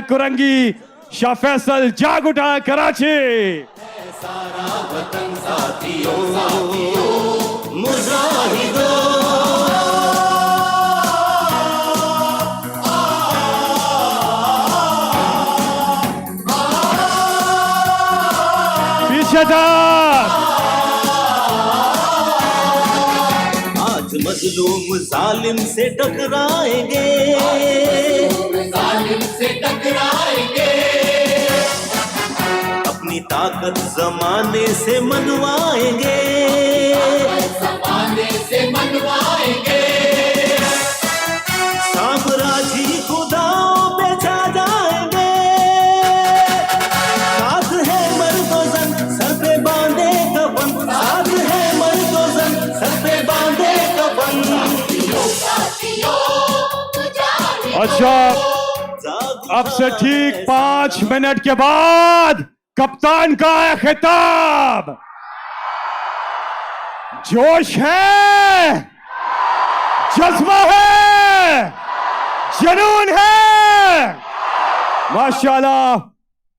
कुरंगी शाह फैसल जाग उठा कराची। सारा वतन साथियों मुजाहिदों पीछे था। आज मजलूम जालिम से टकराएंगे, अपनी ताकत जमाने से मनवाएंगे, साम्राज्य खुदाओं पे छा जाएंगे। साथ है मर्दोज़न सर पे बांधे कफन, साथ है मर्दोज़न सर पे बांधे कफन। अच्छा, अब से ठीक 5 मिनट के बाद कप्तान का है खिताब। जोश है, जज्बा है, जुनून है। माशाल्लाह,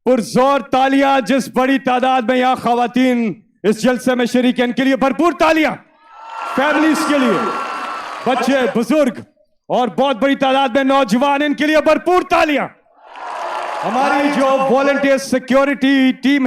पुरजोर तालियां जिस बड़ी तादाद में यहां खवातीन इस जलसे में शरीक हैं, इनके लिए भरपूर तालियां। फैमिलीज के लिए, बच्चे, बुजुर्ग और बहुत बड़ी तादाद में नौजवान, इनके लिए भरपूर तालियां। हमारी जो वॉलंटियर सिक्योरिटी टीम है